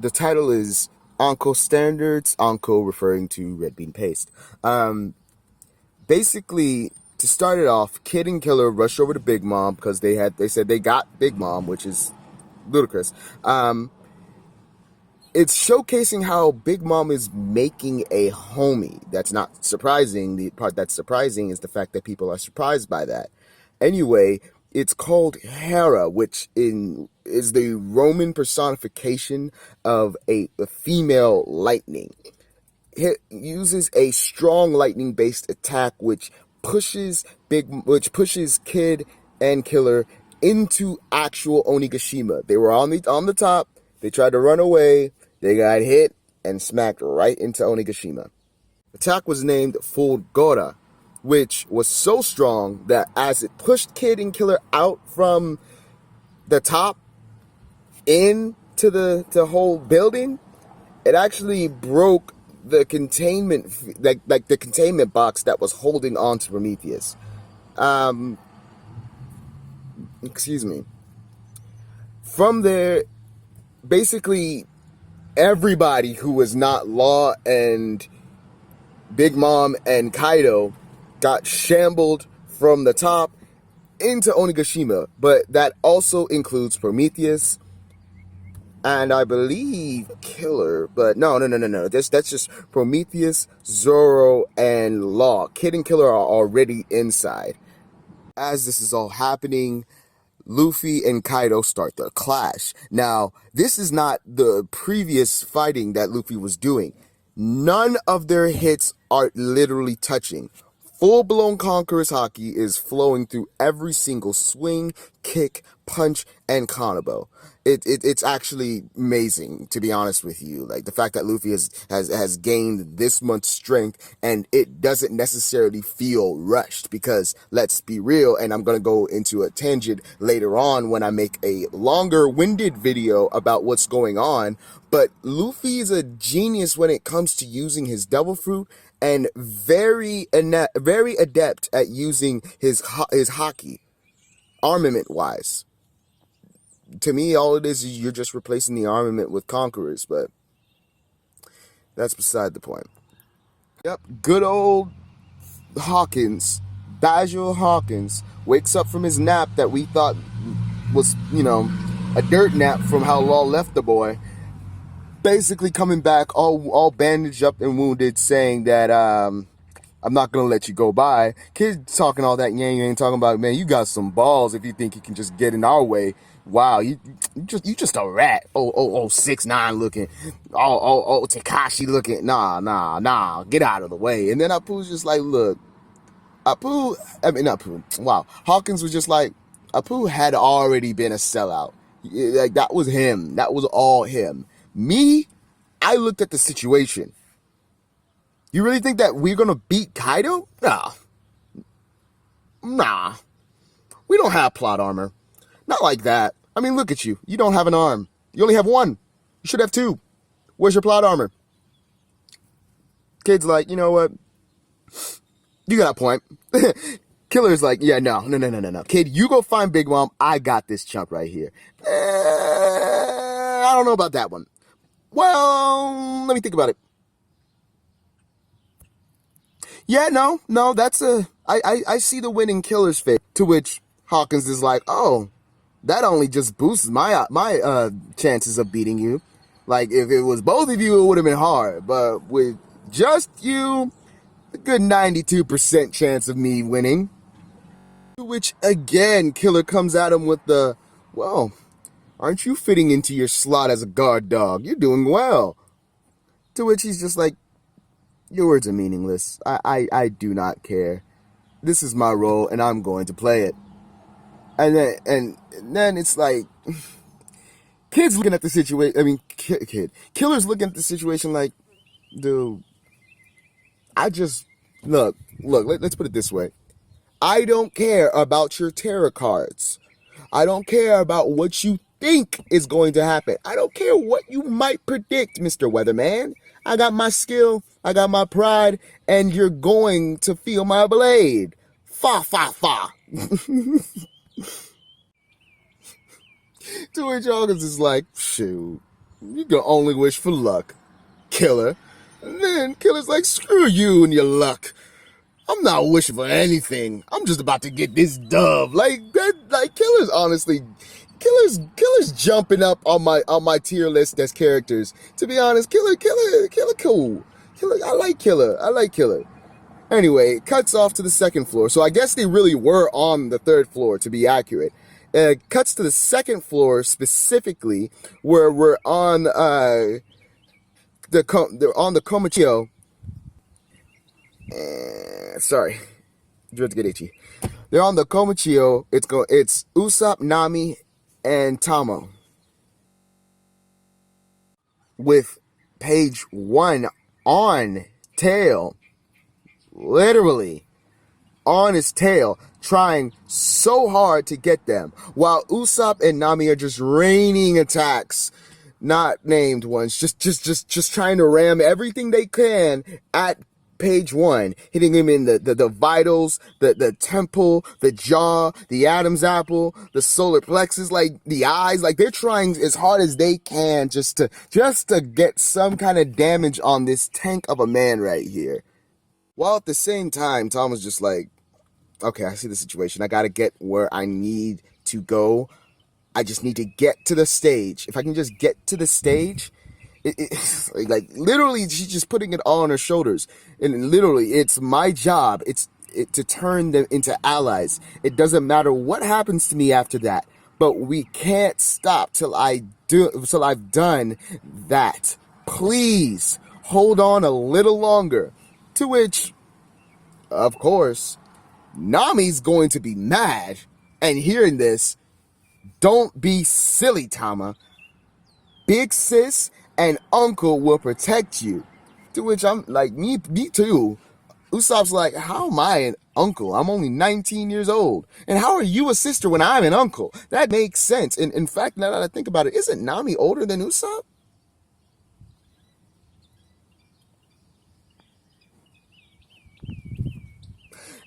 The title is Anko Standards, Anko referring to red bean paste. Basically, to start it off, Kid and Killer rushed over to Big Mom because they said they got Big Mom, which is ludicrous. It's showcasing how Big Mom is making a homie. That's not surprising. The part that's surprising is the fact that people are surprised by that. Anyway, it's called Hera, which is the Roman personification of a female lightning. It uses a strong lightning-based attack, which pushes Kid and Killer into actual Onigashima. They were on the top. They tried to run away. They got hit and smacked right into Onigashima. The attack was named Fulgora, which was so strong that as it pushed Kid and Killer out from the top into the whole building, it actually broke the containment, like the containment box that was holding on to Prometheus. Excuse me. From there, basically everybody who was not Law and Big Mom and Kaido got shambled from the top into Onigashima, but that also includes Prometheus and I believe Killer, but no. That's just Prometheus, Zoro, and Law. Kid and Killer are already inside. As this is all happening, Luffy and Kaido start their clash. Now, this is not the previous fighting that Luffy was doing. None of their hits are literally touching. Full-blown Conqueror's Haki is flowing through every single swing, kick, punch, and combo. It's actually amazing, to be honest with you. Like, the fact that Luffy has gained this much strength, and it doesn't necessarily feel rushed, because, let's be real, and I'm going to go into a tangent later on when I make a longer-winded video about what's going on, but Luffy is a genius when it comes to using his Devil Fruit, and very adept at using his Haki, armament-wise. To me, all it is you're just replacing the armament with conquerors, but that's beside the point. Yep, good old Hawkins, Basil Hawkins, wakes up from his nap that we thought was, a dirt nap from how Law left the boy. Basically coming back all bandaged up and wounded, saying that I'm not gonna let you go by. Kid talking all that yang talking about, man, you got some balls if you think you can just get in our way. Wow, you just a rat. 6ix9ine looking. Takashi looking. Nah, get out of the way. And then Apu's just like, look, not Apu. Wow, Hawkins was just like, Apu had already been a sellout. Like, that was him. That was all him. Me, I looked at the situation. You really think that we're gonna beat Kaido? Nah. We don't have plot armor. Not like that. I mean, look at you. You don't have an arm. You only have one. You should have two. Where's your plot armor? Kid's like, you know what? You got a point. Killer's like, yeah, no. Kid, you go find Big Mom. I got this chump right here. I don't know about that one. Well, let me think about it. Yeah, no, that's I see the win in Killer's face. To which Hawkins is like, oh, that only just boosts my chances of beating you. Like, if it was both of you, it would have been hard. But with just you, a good 92% chance of me winning. To which, again, Killer comes at him with the, well, aren't you fitting into your slot as a guard dog? You're doing well. To which he's just like, your words are meaningless. I do not care. This is my role, and I'm going to play it. And then it's like, Kid's looking at the situation. I mean, Killer's looking at the situation like, dude, look, let's put it this way. I don't care about your tarot cards. I don't care about what you think is going to happen. I don't care what you might predict, Mr. Weatherman. I got my skill, I got my pride, and you're going to feel my blade. Fa. To which August is like, shoot, You can only wish for luck, Killer. And then Killer's like, screw you and your luck. I'm not wishing for anything. I'm just about to get this dove. Like that. Like Killer's honestly, Killer's jumping up on my tier list as characters. To be honest, Killer, cool. Killer, I like Killer. Anyway, it cuts off to the second floor. So I guess they really were on the third floor, to be accurate. It cuts to the second floor specifically, where we're on they're on the Komachio. Sorry, dreads get itchy. They're on the Komachio. It's Usopp, Nami, and Tama with page 1 on tail, literally on his tail, trying so hard to get them, while Usopp and Nami are just raining attacks, not named ones, just trying to ram everything they can at page 1, hitting him in the vitals, the temple, the jaw, the Adam's apple, the solar plexus, like the eyes. Like they're trying as hard as they can just to get some kind of damage on this tank of a man right here. While at the same time, Tom was just like, okay, I see the situation. I gotta get where I need to go. I just need to get to the stage. If I can just get to the stage, like literally, she's just putting it all on her shoulders. And literally, it's my job. It's to turn them into allies. It doesn't matter what happens to me after that. But we can't stop till I've done that. Please hold on a little longer. To which, of course, Nami's going to be mad. And hearing this, don't be silly, Tama. Big sis and uncle will protect you. To which I'm like, me too. Usopp's like, how am I an uncle? I'm only 19 years old. And how are you a sister when I'm an uncle? That makes sense. And in fact, now that I think about it, isn't Nami older than Usopp?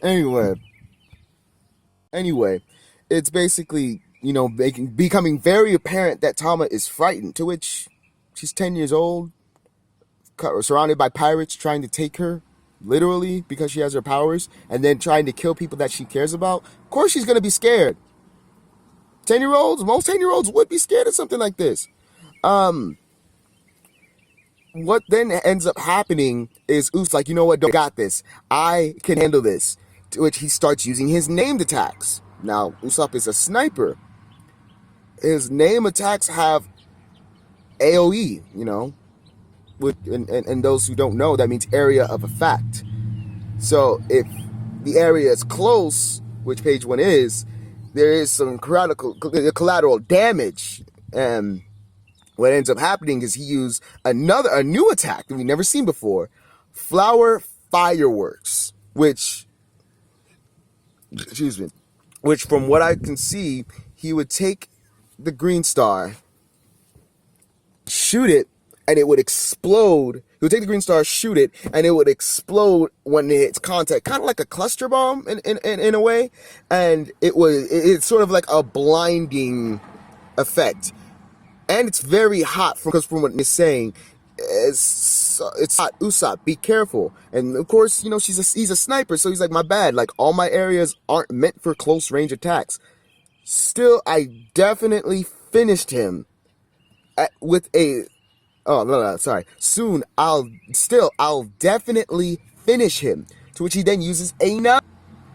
Anyway, it's basically, becoming very apparent that Tama is frightened, to which she's 10 years old, surrounded by pirates trying to take her, literally, because she has her powers, and then trying to kill people that she cares about. Of course she's going to be scared. 10-year-olds, most 10-year-olds would be scared of something like this. What then ends up happening is Usopp's like, you know what, don't got this. I can handle this. To which he starts using his named attacks. Now, Usopp is a sniper. His name attacks have AoE, and those who don't know, that means area of effect. So if the area is close, which page 1 is, there is some collateral damage. And what ends up happening is he used a new attack that we've never seen before, Flower Fireworks, which from what I can see, he would take the green star, shoot it, and it would explode. He would take the green star, shoot it, and it would explode when it hits contact, kind of like a cluster bomb in a way. And it's sort of like a blinding effect. And it's very hot because from what it's saying, it's hot. Usopp, be careful. And of course, he's a sniper, so he's like, my bad. Like, all my areas aren't meant for close range attacks. Still, I definitely finished him with a. Oh no, sorry. Soon, I'll definitely finish him. To which he then uses a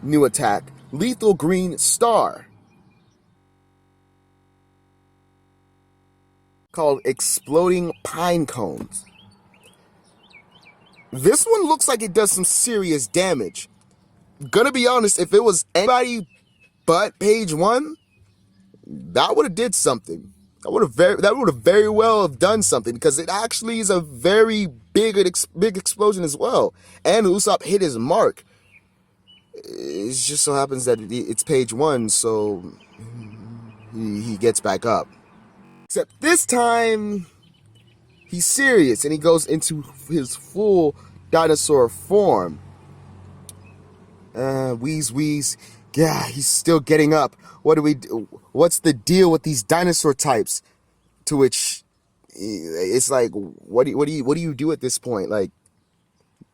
new attack, Lethal Green Star, called Exploding Pine Cones. This one looks like it does some serious damage. Gonna be honest, if it was anybody but page 1, that would have did something. That would have very well have done something, because it actually is a very big explosion as well. And Usopp hit his mark. It just so happens that it's page 1, so he gets back up. Except this time, he's serious, and he goes into his full dinosaur form. Wheeze. Yeah, he's still getting up. What do we do? What's the deal with these dinosaur types? To which it's like, what do you do at this point? Like,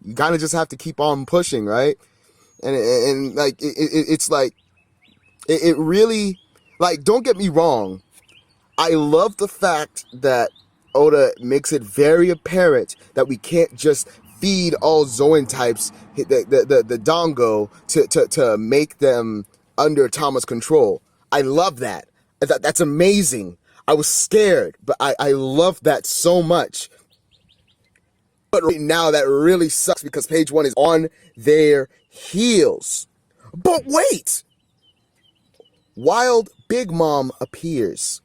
you kind of just have to keep on pushing, right? And like, it's like, it really, like, don't get me wrong. I love the fact that Oda makes it very apparent that we can't just feed all Zoan types the Dango to make them under Tama's control. I love that. That's amazing. I was scared, but I love that so much. But right now that really sucks because page 1 is on their heels. But wait! Wild Big Mom appears.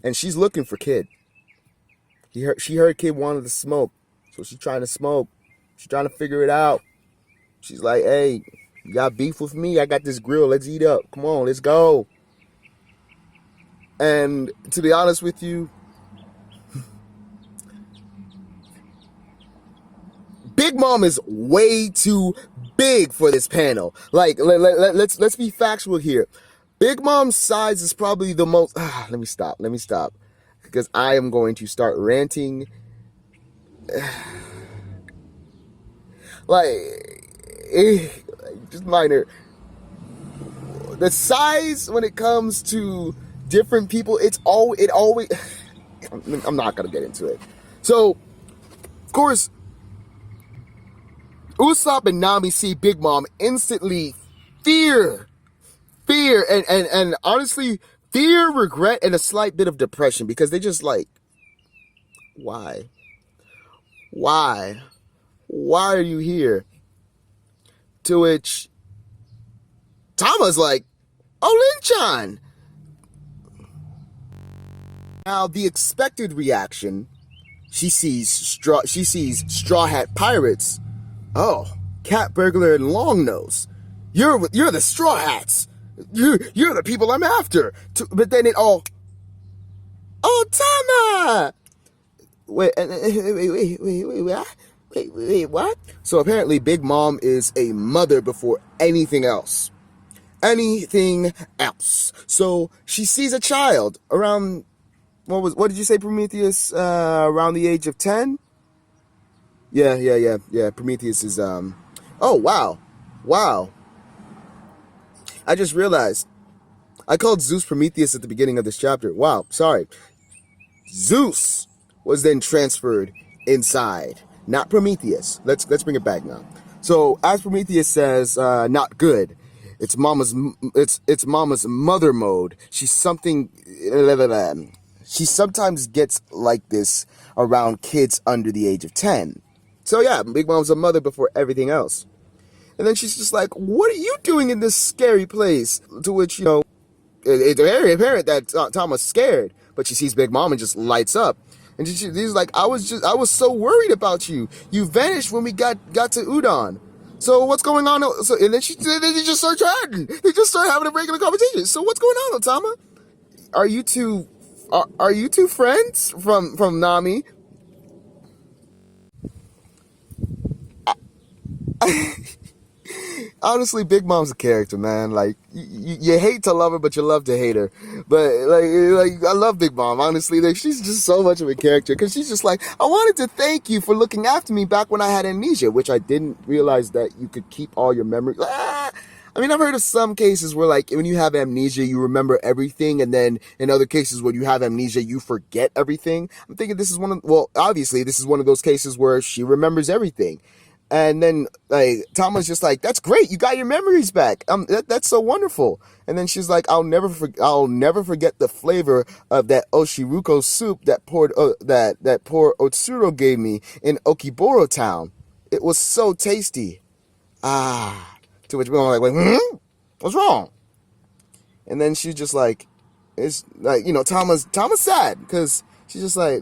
And she's looking for Kid. She heard Kid wanted to smoke. So she's trying to smoke. She's trying to figure it out. She's like, hey, you got beef with me? I got this grill. Let's eat up. Come on, let's go. And to be honest with you, Big Mom is way too big for this panel. Like, let's be factual here. Big Mom's size is probably the most... Let me stop. Because I am going to start ranting. Just minor. The size when it comes to different people, it always... I'm not going to get into it. So, of course, Usopp and Nami see Big Mom instantly fear, and honestly, fear, regret, and a slight bit of depression because they just like, why? Why are you here? To which Tama's like, oh, Lin-chan. Now, the expected reaction, she sees Straw Hat Pirates. Oh, Cat Burglar and Longnose. You're the Straw Hats. You're the people I'm after. But then it all... Oh, Tama! Wait, what? So apparently Big Mom is a mother before anything else. So she sees a child around... What did you say, Prometheus? Around the age of 10? Yeah. Prometheus is, Oh, wow. I just realized I called Zeus Prometheus at the beginning of this chapter. Wow, sorry. Zeus was then transferred inside, not Prometheus. Let's bring it back now. So, as Prometheus says, not good. It's mama's mother mode. She sometimes gets like this around kids under the age of 10. So yeah, Big Mom's a mother before everything else. And then she's just like, what are you doing in this scary place? To which, it's very apparent that Tama's scared. But she sees Big Mom and just lights up. And she's like, I was so worried about you. You vanished when we got to Udon. So what's going on? So, and then they just start chatting. They just start having a regular conversation. So what's going on, Otama? Are you two friends from Nami? Honestly, Big Mom's a character, man. Like, you hate to love her, but you love to hate her. But, like I love Big Mom, honestly. Like, she's just so much of a character. Because she's just like, I wanted to thank you for looking after me back when I had amnesia, which I didn't realize that you could keep all your memories. I mean, I've heard of some cases where, like, when you have amnesia, you remember everything. And then in other cases where you have amnesia, you forget everything. I'm thinking obviously, this is one of those cases where she remembers everything. And then, like, Tama's just like, that's great. You got your memories back. That's so wonderful. And then she's like, I'll never forget the flavor of that Oshiruko soup that poor Otsuro gave me in Okiboro town. It was so tasty. To which we're like, what's wrong? And then she's just like, it's like, Tama's sad because she's just like,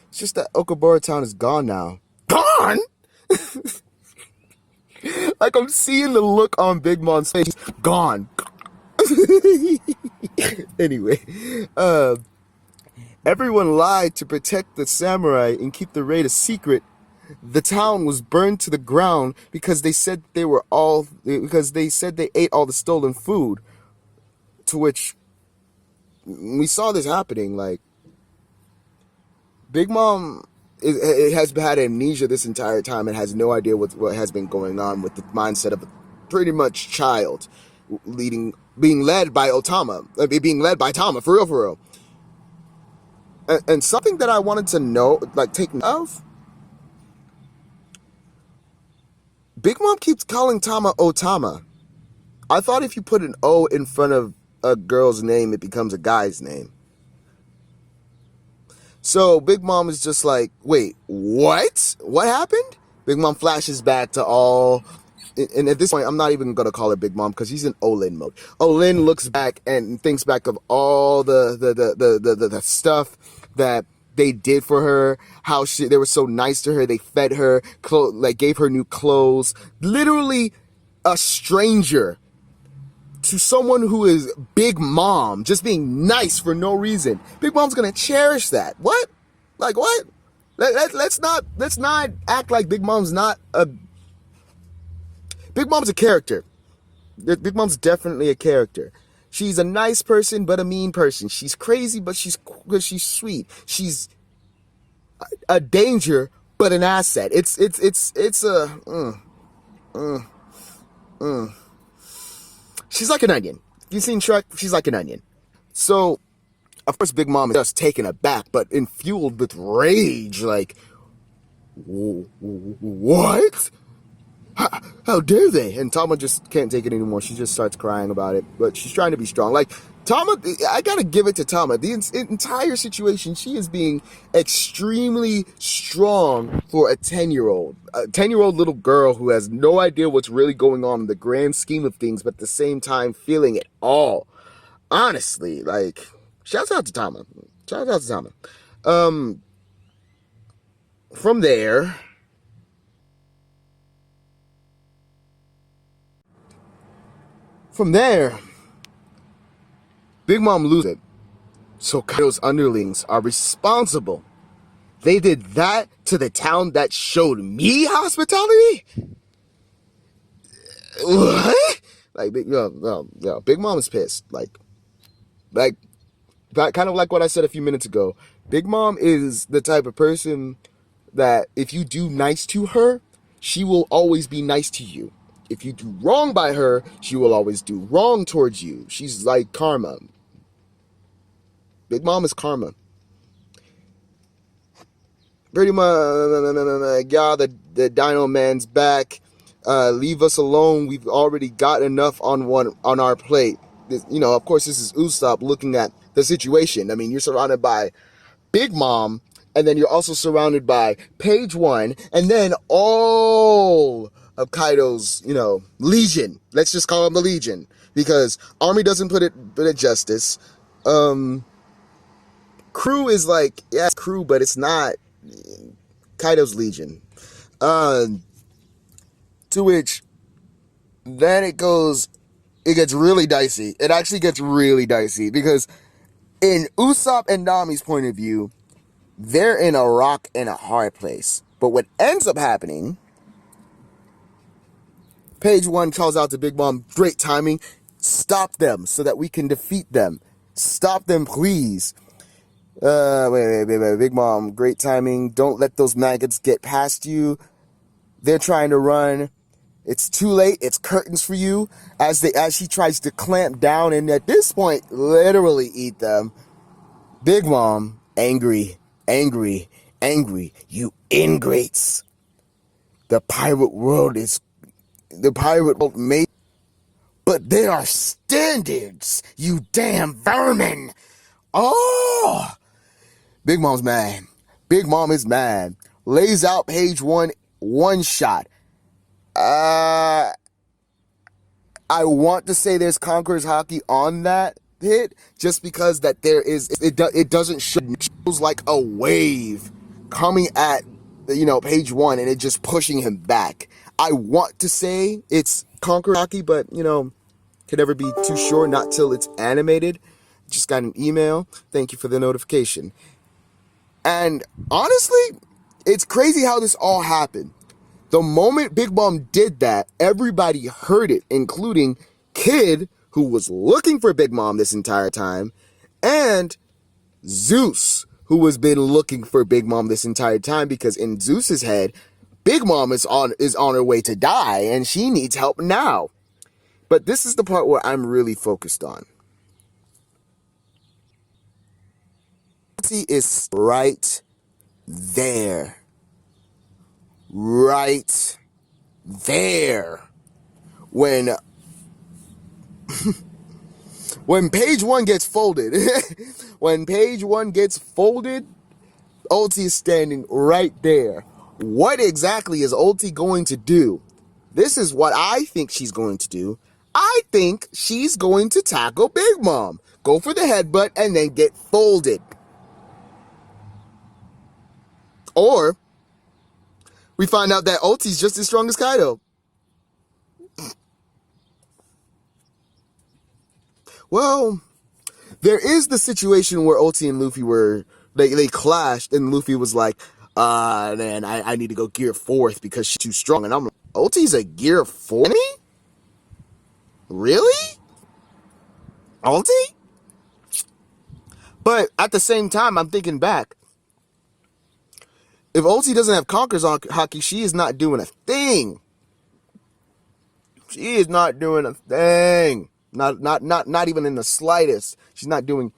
it's just that Okiboro town is gone now. Gone? Like, I'm seeing the look on Big Mom's face. Gone. Anyway, everyone lied to protect the samurai and keep the raid a secret. The town was burned to the ground because they said they ate all the stolen food. To which we saw this happening. Like, Big Mom it has had amnesia this entire time and has no idea what has been going on with the mindset of a pretty much child, being led by Otama, being led by Tama, for real, for real. And something that I wanted to know, like, take note of, Big Mom keeps calling Tama Otama. I thought if you put an O in front of a girl's name, it becomes a guy's name. So Big Mom is just like, wait, what? What happened? Big Mom flashes back to all, and at this point, I'm not even going to call her Big Mom because he's in Olin mode. Olin looks back and thinks back of all the stuff that they did for her, how they were so nice to her. They fed her, like gave her new clothes. Literally a stranger to someone who is Big Mom, just being nice for no reason. Big Mom's gonna cherish that. What? Like what? Let's not act like Big Mom's not a... Big Mom's a character. Big Mom's definitely a character. She's a nice person, but a mean person. She's crazy, but she's sweet. She's a danger, but an asset. It's She's like an onion. You've seen Shrek? She's like an onion. So, of course, Big Mom is just taken aback, but infueled with rage. Like, what? How dare they? And Tama just can't take it anymore. She just starts crying about it. But she's trying to be strong. Like, Tama, I gotta give it to Tama. The entire situation, she is being extremely strong for a 10-year-old. A 10-year-old little girl who has no idea what's really going on in the grand scheme of things, but at the same time feeling it all. Honestly, like, shouts out to Tama. Shouts out to Tama. From there... Big Mom loses it. So Kaido's underlings are responsible. They did that to the town that showed me hospitality? What? Like, Big Mom is pissed. Like, kind of like what I said a few minutes ago. Big Mom is the type of person that if you do nice to her, she will always be nice to you. If you do wrong by her, she will always do wrong towards you. She's like karma. Big Mom is karma. Pretty much, yeah, the Dino Man's back. Leave us alone. We've already got enough on our plate. Of course, this is Usopp looking at the situation. I mean, you're surrounded by Big Mom, and then you're also surrounded by Page One, and then all of Kaido's, Legion. Let's just call them the Legion, because Army doesn't put it justice. Crew is like, yeah, it's crew, but it's not Kaido's Legion. To which, then it gets really dicey. It actually gets really dicey, because in Usopp and Nami's point of view, they're in a rock and a hard place. But what ends up happening, Page One calls out to Big Mom, great timing, stop them so that we can defeat them. Stop them, please. Wait, Big Mom, great timing. Don't let those maggots get past you. They're trying to run. It's too late. It's curtains for you. As she tries to clamp down and at this point, literally eat them. Big Mom, angry. You ingrates. The pirate world made, but there are standards, you damn vermin. Oh! Big Mom's mad. Big Mom is mad. Lays out Page one shot. I want to say there's Conqueror's Haki on that hit, just because that there is, it doesn't show, it shows like a wave coming at, Page One, and it just pushing him back. I want to say it's Conqueror's Haki, but, can never be too sure, not till it's animated. Just got an email. Thank you for the notification. And honestly, it's crazy how this all happened. The moment Big Mom did that, everybody heard it, including Kid, who was looking for Big Mom this entire time, and Zeus, who has been looking for Big Mom this entire time, because in Zeus's head, Big Mom is on her way to die and she needs help now. But this is the part where I'm really focused on. He is right there. Right there. When page one gets folded, when page one gets folded, Ulti is standing right there. What exactly is Ulti going to do? This is what I think she's going to do. I think she's going to tackle Big Mom, go for the headbutt, and then get folded. Or we find out that Ulti's just as strong as Kaido. Well, there is the situation where Ulti and Luffy they clashed, and Luffy was like, man, I need to go gear 4th because she's too strong. And I'm like, Ulti's a gear 40? Really? Ulti? But at the same time, I'm thinking back. If Ulti doesn't have Conqueror's Haki, she is not doing a thing. She is not doing a thing. Not even in the slightest. She's not doing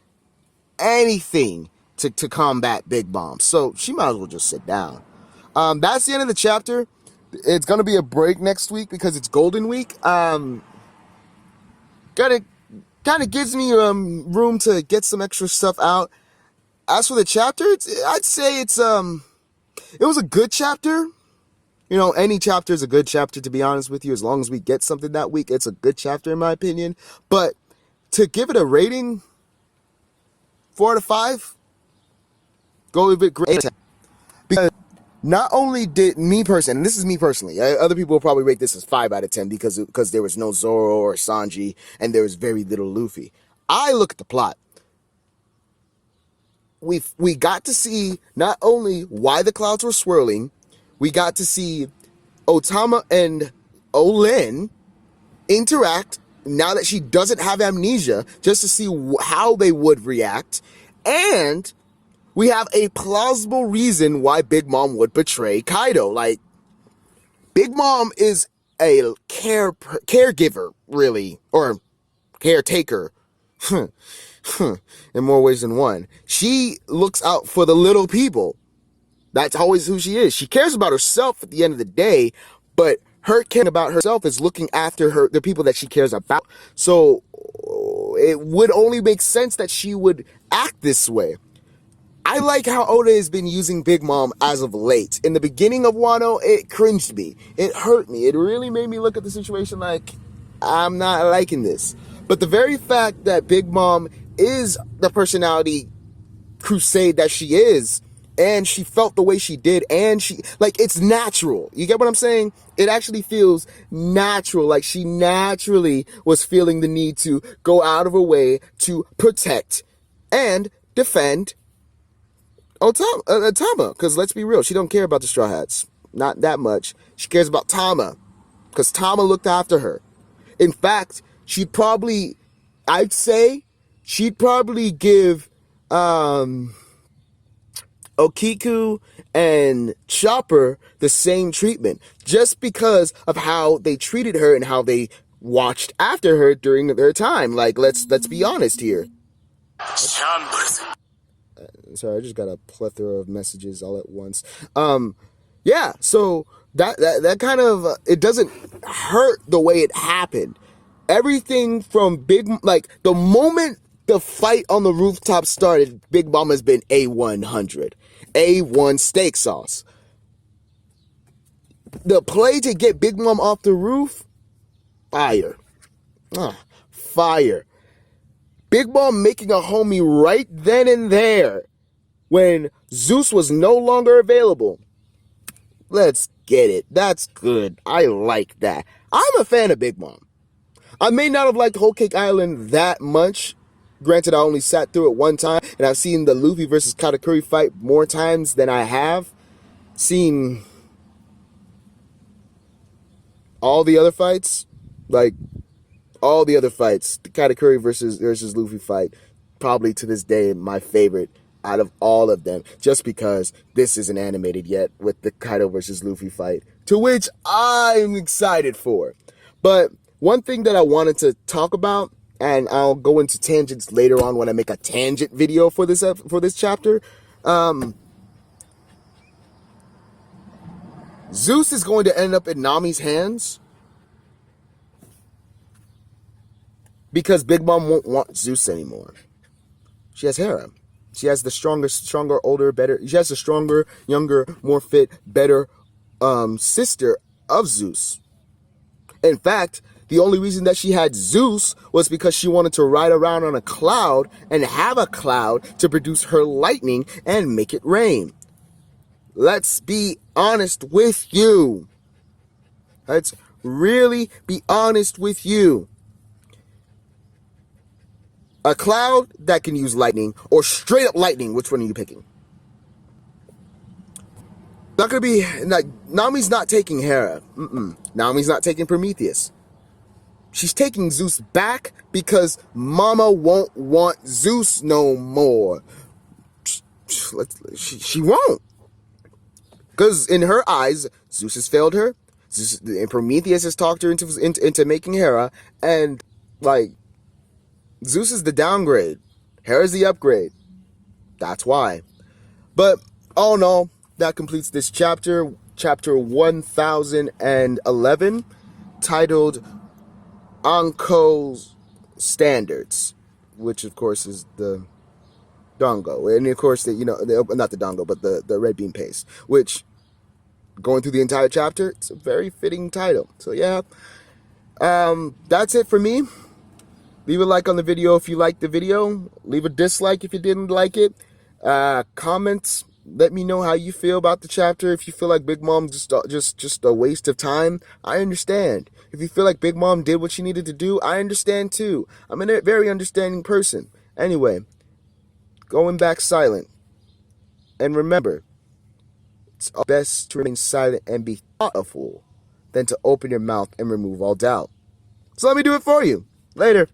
anything to combat Big Mom. So she might as well just sit down. That's the end of the chapter. It's gonna be a break next week because it's Golden Week. Kind of gives me room to get some extra stuff out. As for the chapter, I'd say it was a good chapter. You know, any chapter is a good chapter, to be honest with you. As long as we get something that week, it's a good chapter in my opinion. But to give it a rating, 4 out of 5, go with it great. Because not only did me personally, and this is me personally, other people will probably rate this as 5 out of 10 because there was no Zoro or Sanji and there was very little Luffy. I look at the plot. We got to see not only why the clouds were swirling, we got to see Otama and Olin interact now that she doesn't have amnesia, just to see how they would react. And we have a plausible reason why Big Mom would betray Kaido. Like, Big Mom is a caregiver, really, or caretaker. In more ways than one. She looks out for the little people. That's always who she is. She cares about herself at the end of the day, but her caring about herself is looking after the people that she cares about. So it would only make sense that she would act this way. I like how Oda has been using Big Mom as of late. In the beginning of Wano, it cringed me. It hurt me. It really made me look at the situation like, I'm not liking this. But the very fact that Big Mom is the personality crusade that she is, and she felt the way she did, and it's natural. You get what I'm saying? It actually feels natural, like she naturally was feeling the need to go out of her way to protect and defend Tama. Because let's be real, she don't care about the Straw Hats. Not that much. She cares about Tama, because Tama looked after her. In fact, I'd say she'd probably give Okiku and Chopper the same treatment, just because of how they treated her and how they watched after her during their time. Like, let's be honest here. Sorry, I just got a plethora of messages all at once. Yeah, so that kind of it doesn't hurt the way it happened. Everything from the moment the fight on the rooftop started, Big Mom has been A100. A1 steak sauce. The play to get Big Mom off the roof, fire. Fire. Big Mom making a homie right then and there when Zeus was no longer available. Let's get it. That's good. I like that. I'm a fan of Big Mom. I may not have liked Whole Cake Island that much. Granted, I only sat through it one time, and I've seen the Luffy versus Katakuri fight more times than I have seen all the other fights. Like, all the other fights. The Katakuri versus Luffy fight. probably to this day my favorite out of all of them, just because this isn't animated yet with the Kaido versus Luffy fight, to which I'm excited for. But one thing that I wanted to talk about, and I'll go into tangents later on when I make a tangent video for this chapter. Zeus is going to end up in Nami's hands because Big Mom won't want Zeus anymore. She has Hera. She has the stronger, older, better. She has the stronger, younger, more fit, better sister of Zeus. In fact, the only reason that she had Zeus was because she wanted to ride around on a cloud and have a cloud to produce her lightning and make it rain. Let's be honest with you. Let's really be honest with you. A cloud that can use lightning or straight up lightning, which one are you picking? Not gonna be, like, Nami's not taking Hera. Nami's not taking Prometheus. She's taking Zeus back because Mama won't want Zeus no more. She won't. Because in her eyes, Zeus has failed her. And Prometheus has talked her into making Hera. And, like, Zeus is the downgrade. Hera's the upgrade. That's why. But, all in all, that completes this chapter. Chapter 1011, titled Anko's Standards, which, of course, is the Dango. And, of course, not the Dango, but the Red Bean Paste, which, going through the entire chapter, it's a very fitting title. So, yeah. That's it for me. Leave a like on the video if you liked the video. Leave a dislike if you didn't like it. Comments. Let me know how you feel about the chapter. If you feel like Big Mom just a waste of time, I understand. If you feel like Big Mom did what she needed to do, I understand too. I'm a very understanding person. Anyway, going back silent. And remember, it's best to remain silent and be thoughtful than to open your mouth and remove all doubt. So let me do it for you. Later.